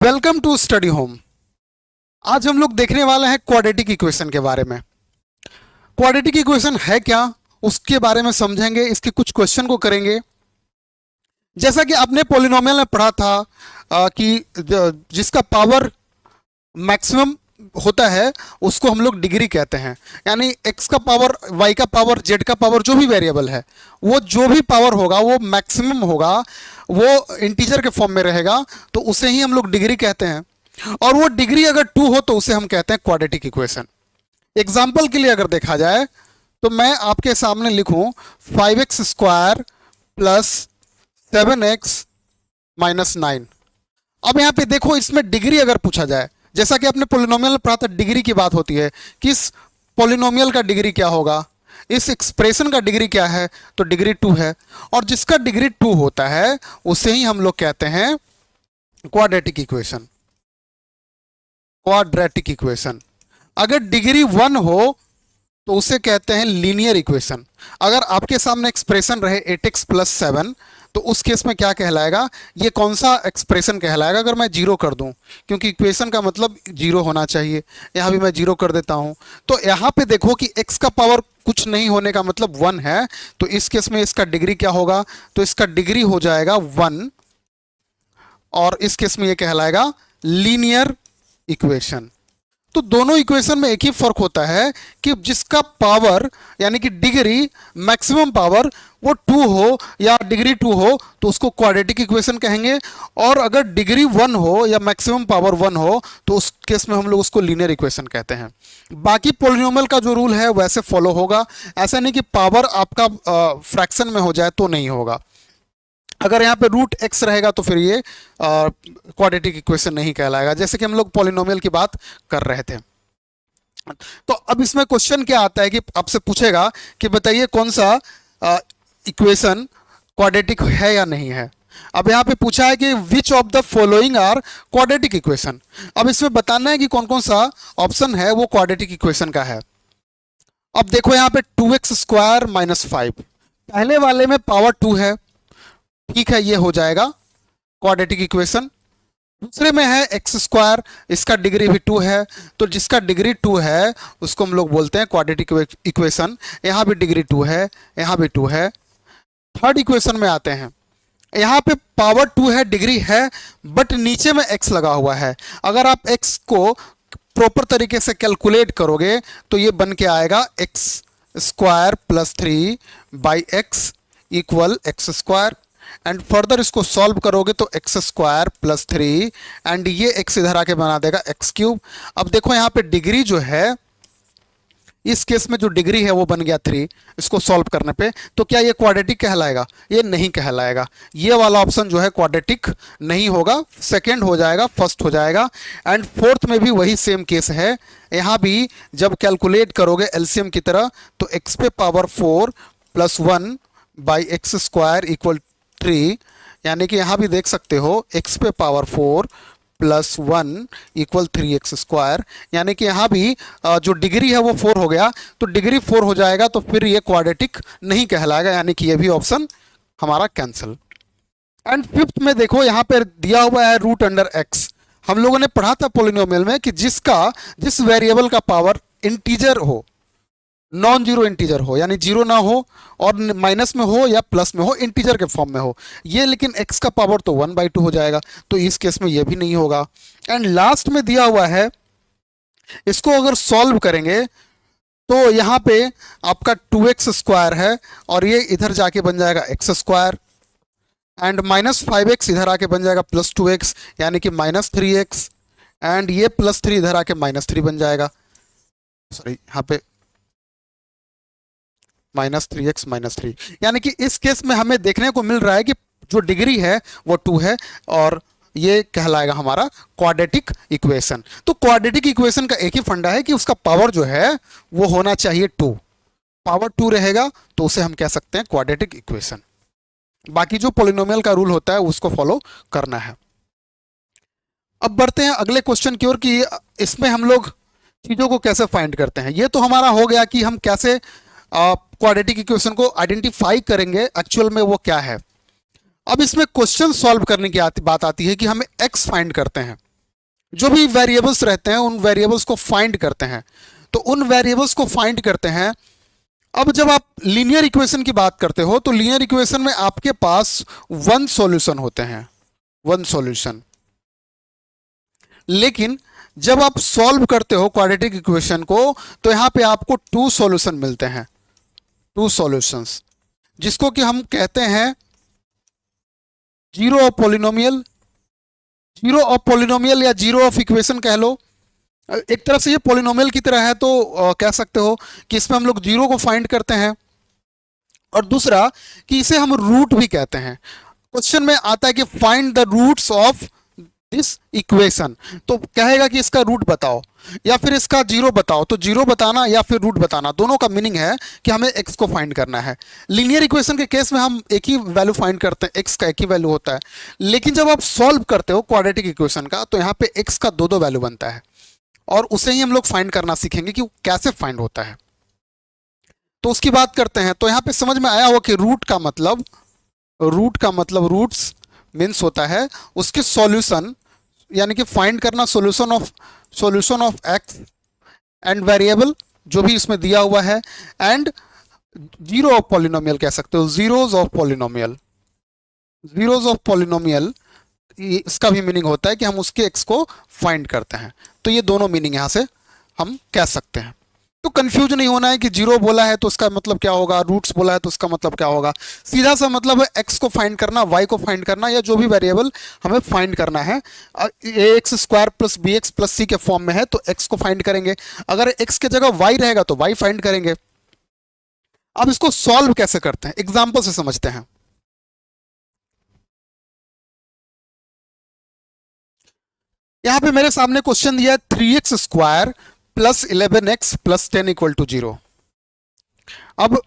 Welcome to study home. आज हम लोग देखने वाले हैं क्वाड्रेटिक इक्वेशन के बारे में। क्वाड्रेटिक इक्वेशन है क्या, उसके बारे में समझेंगे, इसके कुछ क्वेश्चन को करेंगे। जैसा कि आपने पॉलिनोमियल में पढ़ा था कि जिसका पावर मैक्सिमम होता है उसको हम लोग डिग्री कहते हैं। यानी x का पावर, y का पावर, z का पावर, जो भी वेरिएबल है वो जो भी पावर होगा वो मैक्सिमम होगा, वो इंटीजर के फॉर्म में रहेगा, तो उसे ही हम लोग डिग्री कहते हैं। और वो डिग्री अगर 2 हो तो उसे हम कहते हैं क्वाड्रेटिक इक्वेशन। एग्जाम्पल के लिए अगर देखा जाए तो मैं आपके सामने लिखूं 5x square plus 7x minus 9। अब यहाँ पे देखो, इसमें डिग्री अगर पूछा जाए, जैसा कि आपने पोलिनोमियल में पढ़ा था, डिग्री की बात होती है कि इस पोलिनोमियल का डिग्री क्या होगा, इस एक्सप्रेशन का डिग्री क्या है, तो डिग्री 2 है। और जिसका डिग्री 2 होता है उसे ही हम लोग कहते हैं क्वाड्रेटिक इक्वेशन। क्वाड्रेटिक इक्वेशन अगर डिग्री 1 हो तो उसे कहते हैं लीनियर इक्वेशन। अगर आपके सामने एक्सप्रेशन रहे 8x प्लस 7 तो उस केस में क्या कहलाएगा, ये कौन सा एक्सप्रेशन कहलाएगा अगर मैं जीरो कर दूं, क्योंकि इक्वेशन का मतलब जीरो होना चाहिए। यहाँ भी मैं जीरो कर देता हूं, तो यहाँ पे देखो कि x का पावर कुछ नहीं होने का मतलब 1 है, तो इस केस में इसका डिग्री क्या होगा, तो इसका डिग्री हो जाएगा 1, और इस केस में ये कहलाएगा लीनियर इक्वेशन। तो दोनों इक्वेशन में एक ही फर्क होता है कि जिसका पावर यानी कि डिग्री, मैक्सिमम पावर वो 2 हो या डिग्री 2 हो तो उसको क्वाड्रेटिक इक्वेशन कहेंगे, और अगर डिग्री 1 हो या मैक्सिमम पावर 1 हो तो उस केस में हम लोग उसको लीनियर इक्वेशन कहते हैं। बाकी पॉलिनोमियल का जो रूल है वैसे फॉलो होगा। ऐसा नहीं कि पावर आपका फ्रैक्शन में हो जाए तो नहीं होगा। अगर यहाँ पे रूट एक्स रहेगा तो फिर ये क्वाड्रेटिक इक्वेशन नहीं कहलाएगा, जैसे कि हम लोग पॉलिनोमियल की बात कर रहे थे। तो अब इसमें क्वेश्चन क्या आता है कि आपसे पूछेगा कि बताइए कौन सा इक्वेशन क्वाड्रेटिक है या नहीं है। अब यहाँ पे पूछा है कि which of the following are quadratic equation. अब इसमें बताना है कि कौन कौन सा ऑप्शन है वो क्वाड्रेटिक इक्वेशन का है। अब देखो यहाँ पे 2x स्क्वायर माइनस 5, पहले वाले में पावर 2 है, ठीक है, ये हो जाएगा क्वाड्रेटिक इक्वेशन। दूसरे में है एक्स स्क्वायर, इसका डिग्री भी 2 है, तो जिसका डिग्री 2 है उसको हम लोग बोलते हैं क्वाड्रेटिक इक्वेशन। यहाँ भी डिग्री 2 है, यहाँ भी 2 है। थर्ड इक्वेशन में आते हैं, यहाँ पे पावर 2 है, डिग्री है, बट नीचे में एक्स लगा हुआ है। अगर आप एक्स को प्रॉपर तरीके से कैलकुलेट करोगे तो ये बन के आएगा x square plus 3 by x equal x square, and further इसको सॉल्व करोगे तो एक्स स्क्वायर प्लस 3 एंड ये एक्स इधर आके बना देगा एक्स क्यूब। अब देखो यहाँ पे डिग्री जो है, इस केस में जो डिग्री है वो बन गया 3, इसको सॉल्व करने पे, तो क्या ये क्वाड्रेटिक कहलाएगा? ये नहीं कहलाएगा। ये वाला ऑप्शन जो है क्वाड्रेटिक नहीं होगा, सेकंड हो जाएगा, फर्स्ट हो जाएगा। एंड फोर्थ में भी वही सेम केस है। यहाँ भी जब कैलकुलेट करोगे एलसीएम की तरह तो एक्स पे power 4 plus 1 by x square equal 3, यानी कि यहाँ भी देख सकते हो x पे power 4 plus 1 equal 3x square, यानी कि यहाँ भी जो डिग्री है वो 4 हो गया, तो डिग्री 4 हो जाएगा, तो फिर ये क्वाड्रेटिक नहीं कहलाएगा, यानी कि ये भी ऑप्शन हमारा कैंसिल। एंड फिफ्थ में देखो यहाँ पे दिया हुआ है रूट अंडर x। हम लोगों ने पढ़ा था पोलिनोमियल में कि जिस वेरिएबल का पावर इंटीजर हो, नॉन जीरो इंटीजर हो, यानी जीरो ना हो और माइनस में हो या प्लस में हो, इंटीजर के फॉर्म में हो, ये लेकिन x का पावर तो 1/2 हो जाएगा, तो इस केस में ये भी नहीं होगा। एंड लास्ट में दिया हुआ है, इसको अगर सॉल्व करेंगे तो यहाँ पे आपका 2x स्क्वायर है और ये इधर जाके बन जाएगा x square, and minus 5x इधर आके बन जाएगा प्लस 2x, यानी कि माइनस 3x, एंड ये प्लस 3 इधर आके माइनस 3 बन जाएगा, सॉरी यहाँ पे -3x -3, यानी कि इस केस में हमें देखने को मिल रहा है कि जो डिग्री है वो 2 है, और ये कहलाएगा हमारा क्वाड्रेटिक इक्वेशन। तो क्वाड्रेटिक इक्वेशन का एक ही फंडा है कि उसका पावर जो है वो होना चाहिए 2। पावर 2 रहेगा तो उसे हम कह सकते हैं क्वाड्रेटिक इक्वेशन। बाकी जो पॉलिनोमियल का रूल होता है उसको फॉलो करना है। अब बढ़ते हैं अगले क्वेश्चन की ओर कि इसमें हम लोग चीज़ों को कैसे फाइंड करते हैं। ये तो हमारा हो गया कि हम कैसे क्वाड्रेटिक इक्वेशन को आइडेंटिफाई करेंगे एक्चुअल में वो क्या है। अब इसमें क्वेश्चन सॉल्व करने की बात आती है कि हमें x फाइंड करते हैं। जो भी वेरिएबल्स रहते हैं उन वेरिएबल्स को फाइंड करते हैं। तो उन वेरिएबल्स को फाइंड करते हैं। अब जब आप लीनियर इक्वेशन की बात करते हो तो लीनियर इक्वेशन में आपके पास वन सॉल्यूशन होते हैं, वन सॉल्यूशन। लेकिन जब आप सॉल्व करते हो क्वाड्रेटिक इक्वेशन को तो यहां पे आपको टू सॉल्यूशन मिलते हैं, टू सॉल्यूशंस, जिसको कि हम कहते हैं zero of polynomial, zero of polynomial या जीरो ऑफ इक्वेशन कह लो। एक तरफ से ये पॉलिनोमियल की तरह है तो कह सकते हो कि इसमें हम लोग जीरो को फाइंड करते हैं, और दूसरा कि इसे हम रूट भी कहते हैं। क्वेश्चन में आता है कि find the roots of this equation, तो कहेगा कि इसका रूट बताओ या फिर इसका जीरो बताओ। तो जीरो बताना या फिर रूट बताना, दोनों का मीनिंग है कि हमें एक्स को फाइंड करना है। लीनियर इक्वेशन के केस में हम एक ही वैल्यू फाइंड करते हैं, एक्स का एक ही वैल्यू होता है। लेकिन जब आप सॉल्व करते हो क्वाड्रेटिक इक्वेशन का तो यहाँ पे एक्स का दो दो वैल्यू बनता है, और उसे ही हम लोग फाइंड करना सीखेंगे कि वो कैसे फाइंड होता है। तो उसकी बात करते हैं। तो यहाँ पे समझ में आया होगा कि रूट का मतलब, रूट का मतलब रूट्स मीन्स होता है उसके सॉल्यूशन, यानी कि फाइंड करना solution of x and variable जो भी इसमें दिया हुआ है, एंड जीरो ऑफ पॉलिनोमियल कह सकते हो, zeros of polynomial, zeros of polynomial. इसका भी मीनिंग होता है कि हम उसके एक्स को फाइंड करते हैं। तो ये दोनों मीनिंग यहां से हम कह सकते हैं। तो कंफ्यूज नहीं होना है कि जीरो बोला है तो उसका मतलब क्या होगा, रूट्स बोला है तो उसका मतलब क्या होगा। सीधा सा मतलब है एक्स को फाइंड करना, वाई को फाइंड करना, या जो भी वेरिएबल हमें फाइंड करना है। A x square plus b x plus c के फॉर्म में है तो एक्स को फाइंड करेंगे, अगर एक्स के जगह वाई रहेगा तो वाई फाइंड करेंगे। अब इसको सॉल्व कैसे करते हैं, एग्जाम्पल से समझते हैं। यहां पे मेरे सामने क्वेश्चन दिया है 3x² plus 11x plus 10 equal to 0। अब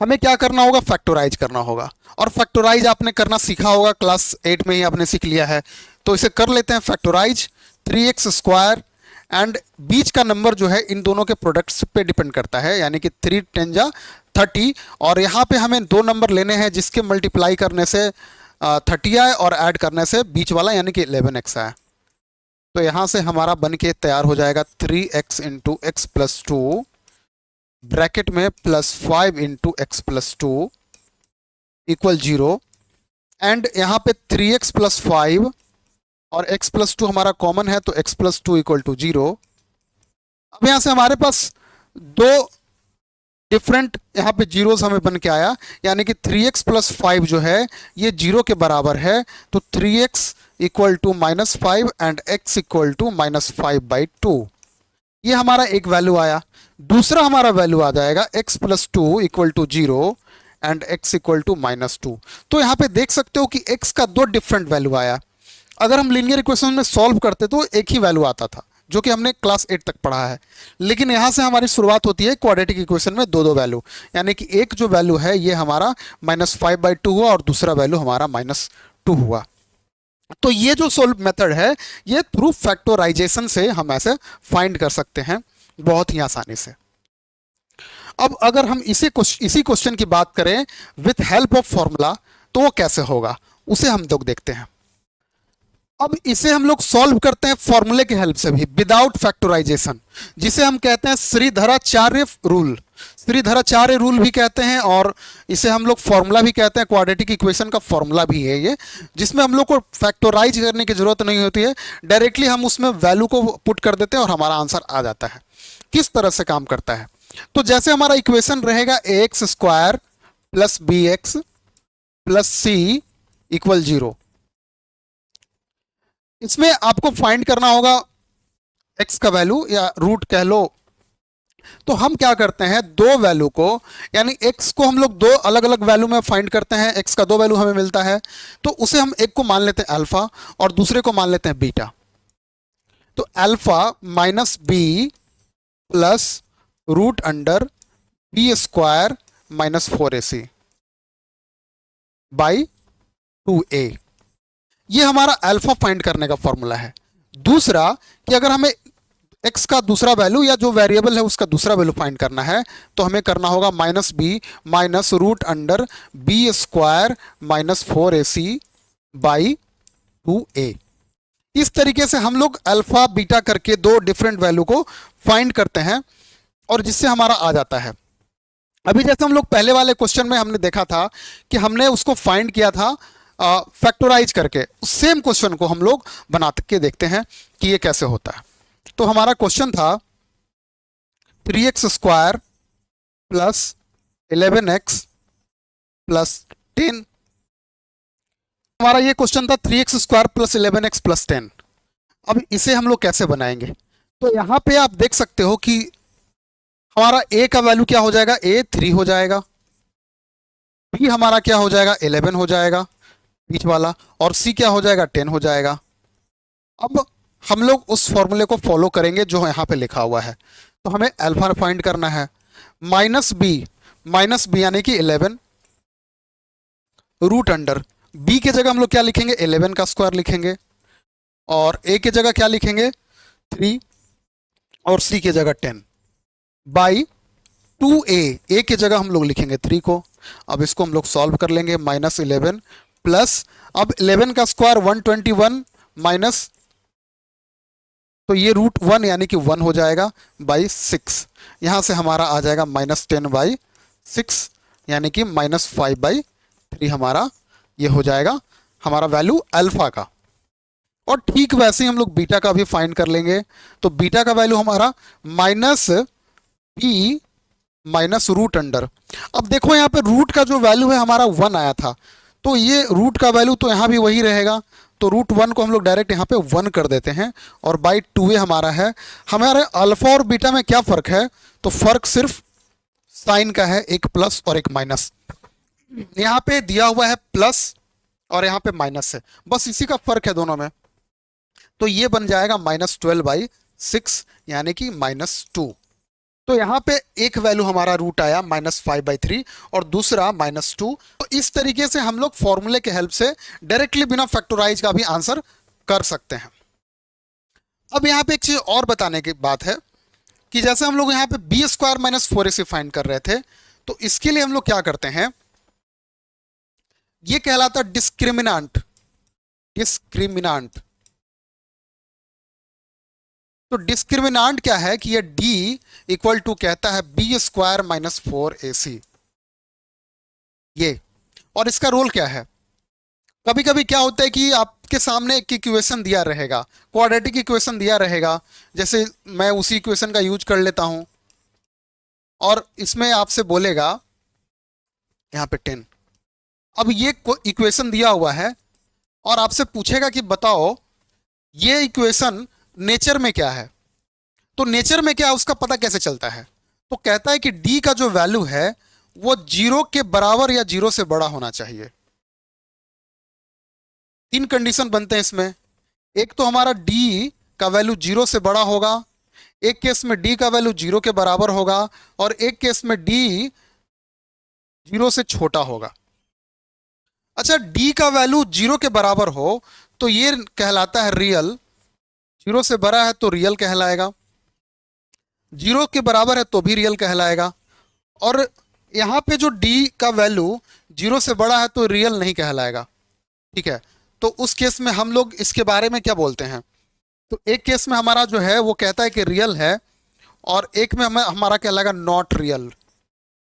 हमें क्या करना होगा, फैक्टोराइज करना होगा, और फैक्टोराइज आपने करना सीखा होगा, क्लास 8 में ही आपने सीख लिया है। तो इसे कर लेते हैं फैक्टोराइज। 3x² एंड बीच का नंबर जो है इन दोनों के प्रोडक्ट्स पे डिपेंड करता है, यानी कि 3 10 जा 30, और यहाँ पे हमें दो नंबर लेने हैं जिसके मल्टीप्लाई करने से 30 आए और ऐड करने से बीच वाला यानी कि 11x आए। तो यहाँ से हमारा बन के तैयार हो जाएगा 3x into x plus 2 bracket में plus 5 into x plus 2 equal 0, and यहाँ पे 3x प्लस 5 और x प्लस 2 हमारा कॉमन है तो x प्लस 2 इक्वल टू 0। अब यहाँ से हमारे पास दो डिफरेंट यहाँ पे जीरोस हमें बन के आया, यानी कि 3x प्लस 5 जो है ये 0 के बराबर है, तो 3x equal to -5 and x equal to -5/2। ये हमारा एक वैल्यू आया। दूसरा हमारा वैल्यू आ जाएगा x plus 2 equal to 0 and x equal to -2। तो यहाँ पे देख सकते हो कि x का दो डिफरेंट वैल्यू आया। अगर हम लीनियर इक्वेशन में सॉल्व करते तो एक ही वैल्यू आता था, जो कि हमने क्लास 8 तक पढ़ा है। लेकिन यहाँ से हमारी शुरुआत होती है क्वाड्रेटिक इक्वेशन में दो दो वैल्यू, यानी कि एक जो वैल्यू है ये हमारा -5/2 हुआ और दूसरा वैल्यू हमारा -2 हुआ। तो ये जो सोल्व मेथड है ये थ्रू फैक्टोराइजेशन से हम ऐसे फाइंड कर सकते हैं बहुत ही आसानी से। अब अगर हम इसी क्वेश्चन की बात करें विथ हेल्प ऑफ फॉर्मूला तो वो कैसे होगा उसे हम लोग देखते हैं। अब इसे हम लोग सॉल्व करते हैं फॉर्मूले की हेल्प से भी, विदाउट फैक्टराइजेशन, जिसे हम कहते हैं श्रीधराचार्य रूल। श्रीधराचार्य रूल भी कहते हैं और इसे हम लोग फॉर्मूला भी कहते हैं, क्वाड्रेटिक इक्वेशन का फॉर्मूला भी है ये, जिसमें हम लोग को फैक्टराइज करने की जरूरत नहीं होती है, डायरेक्टली हम उसमें वैल्यू को पुट कर देते हैं और हमारा आंसर आ जाता है। किस तरह से काम करता है, तो जैसे हमारा इक्वेशन रहेगा ax² plus bx plus c equal 0। इसमें आपको फाइंड करना होगा x का वैल्यू या रूट कह लो। तो हम क्या करते हैं, दो वैल्यू को, यानी x को हम लोग दो अलग अलग वैल्यू में फाइंड करते हैं। x का दो वैल्यू हमें मिलता है तो उसे हम एक को मान लेते हैं अल्फा और दूसरे को मान लेते हैं बीटा। तो alpha minus b plus root under b² minus 4ac by 2a। ये हमारा अल्फा फाइंड करने का फॉर्मूला है। दूसरा कि अगर हमें x का दूसरा वैल्यू या जो वेरिएबल है उसका दूसरा वैल्यू फाइंड करना है तो हमें करना होगा -b minus root under b² minus 4ac by 2a। इस तरीके से हम लोग अल्फा बीटा करके दो डिफरेंट वैल्यू को फाइंड करते हैं और जिससे हमारा आ जाता है। अभी जैसे हम लोग पहले वाले क्वेश्चन में हमने देखा था कि हमने उसको फाइंड किया था फैक्टराइज करके, उस सेम क्वेश्चन को हम लोग बना के देखते हैं कि ये कैसे होता है। तो हमारा क्वेश्चन था 3x square plus 11x plus 10। हमारा ये क्वेश्चन था 3x square plus 11x plus 10। अब इसे हम लोग कैसे बनाएंगे? तो यहां पे आप देख सकते हो कि हमारा a का वैल्यू क्या हो जाएगा, a 3 हो जाएगा, b हमारा क्या हो जाएगा 11 हो जाएगा बीच वाला, और c क्या हो जाएगा 10 हो जाएगा। अब हम लोग उस फॉर्मूले को फॉलो करेंगे जो यहाँ पे लिखा हुआ है। तो हमें अल्फा फाइंड करना है, माइनस बी यानी कि 11 रूट अंडर b के जगह हम लोग क्या लिखेंगे 11 का स्क्वायर लिखेंगे, और a के जगह क्या लिखेंगे 3 और c के जगह 10 बाई 2a के जगह हम लोग लिखेंगे 3 को। अब इसको हम लोग सॉल्व कर लेंगे, माइनस 11 प्लस, अब 11 का स्क्वायर 121 माइनस, तो ये रूट 1 यानी कि 1 हो जाएगा बाई 6। यहां से हमारा आ जाएगा माइनस 10 बाई 6 यानी कि माइनस 5 बाई 3 हमारा ये हो जाएगा हमारा वैल्यू अल्फा का। और ठीक वैसे ही हम लोग बीटा का भी फाइंड कर लेंगे। तो बीटा का वैल्यू हमारा minus b minus root under. अब देखो यहाँ पे रूट का जो वैल्यू है हमारा 1 आया था, तो ये रूट का वैल्यू तो यहाँ भी वही रहेगा, तो रूट 1 को हम लोग डायरेक्ट यहाँ पे 1 कर देते हैं, और बाई 2a हमारा है। हमारे अल्फा और बीटा में क्या फ़र्क है? तो फ़र्क सिर्फ साइन का है, एक प्लस और एक माइनस। यहाँ पे दिया हुआ है प्लस और यहाँ पे माइनस है, बस इसी का फ़र्क है दोनों में। तो ये बन जाएगा -12/6 यानी कि -2। तो यहाँ पे एक वैल्यू हमारा रूट आया -5/3 और दूसरा -2। तो इस तरीके से हम लोग फॉर्मूले के हेल्प से डायरेक्टली बिना फैक्टराइज का भी आंसर कर सकते हैं। अब यहाँ पे एक चीज और बताने की बात है कि जैसे हम लोग यहाँ पे B square minus 4ac find कर रहे थे, तो इसके लिए हम लोग क्या करते हैं, ये कहलाता डिस्क्रिमिनांट। तो डिस्क्रिमिनांट क्या है कि ये d इक्वल टू कहता है बी स्क्वायर माइनस 4ac ये। और इसका रोल क्या है? कभी कभी क्या होता है कि आपके सामने एक इक्वेशन दिया रहेगा, क्वाड्रेटिक इक्वेशन दिया रहेगा, जैसे मैं उसी इक्वेशन का यूज कर लेता हूं, और इसमें आपसे बोलेगा यहाँ पे 10। अब ये इक्वेशन दिया हुआ है और आपसे पूछेगा कि बताओ ये इक्वेशन नेचर में क्या है। तो नेचर में क्या है उसका पता कैसे चलता है? तो कहता है कि d का जो वैल्यू है वो 0 के बराबर या 0 से बड़ा होना चाहिए। 3 कंडीशन बनते हैं इसमें। एक तो हमारा d का वैल्यू 0 से बड़ा होगा, एक केस में d का वैल्यू 0 के बराबर होगा, और एक केस में d 0 से छोटा होगा। अच्छा, d का वैल्यू 0 के बराबर हो तो ये कहलाता है रियल, 0 से बड़ा है तो रियल कहलाएगा, 0 के बराबर है तो भी रियल कहलाएगा, और यहाँ पे जो d का वैल्यू 0 से बड़ा है तो रियल नहीं कहलाएगा। ठीक है, तो उस केस में हम लोग इसके बारे में क्या बोलते हैं? तो एक केस में हमारा जो है वो कहता है कि रियल है, और एक में हमारा कहलाएगा नॉट रियल।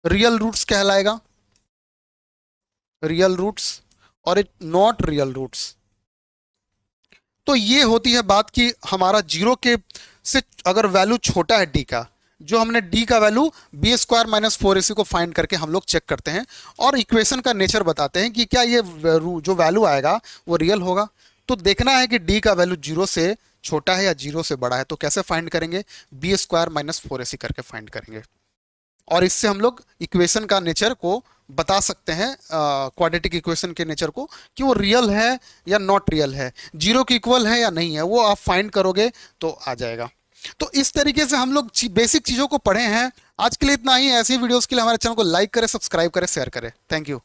रियल रूट्स कहलाएगा, रियल रूट्स, और एक नॉट रियल रूट्स। तो ये होती है बात कि हमारा 0 के से अगर वैल्यू छोटा है d का, जो हमने d का value B square minus 4ac को फाइंड करके हम लोग चेक करते हैं और इक्वेशन का नेचर बताते हैं कि क्या ये जो वैल्यू आएगा वो रियल होगा। तो देखना है कि d का वैल्यू 0 से छोटा है या 0 से बड़ा है, तो कैसे फाइंड करेंगे? बी स्क्वायर माइनस 4ac करके फाइंड करेंगे, और इससे हम लोग इक्वेशन का नेचर को बता सकते हैं, क्वाड्रेटिक इक्वेशन के नेचर को, कि वो रियल है या नॉट रियल है, 0 के इक्वल है या नहीं है, वो आप फाइंड करोगे तो आ जाएगा। तो इस तरीके से हम लोग बेसिक चीज़ों को पढ़े हैं। आज के लिए इतना ही। ऐसी वीडियोस के लिए हमारे चैनल को लाइक करें, सब्सक्राइब करें, शेयर करें। Thank you.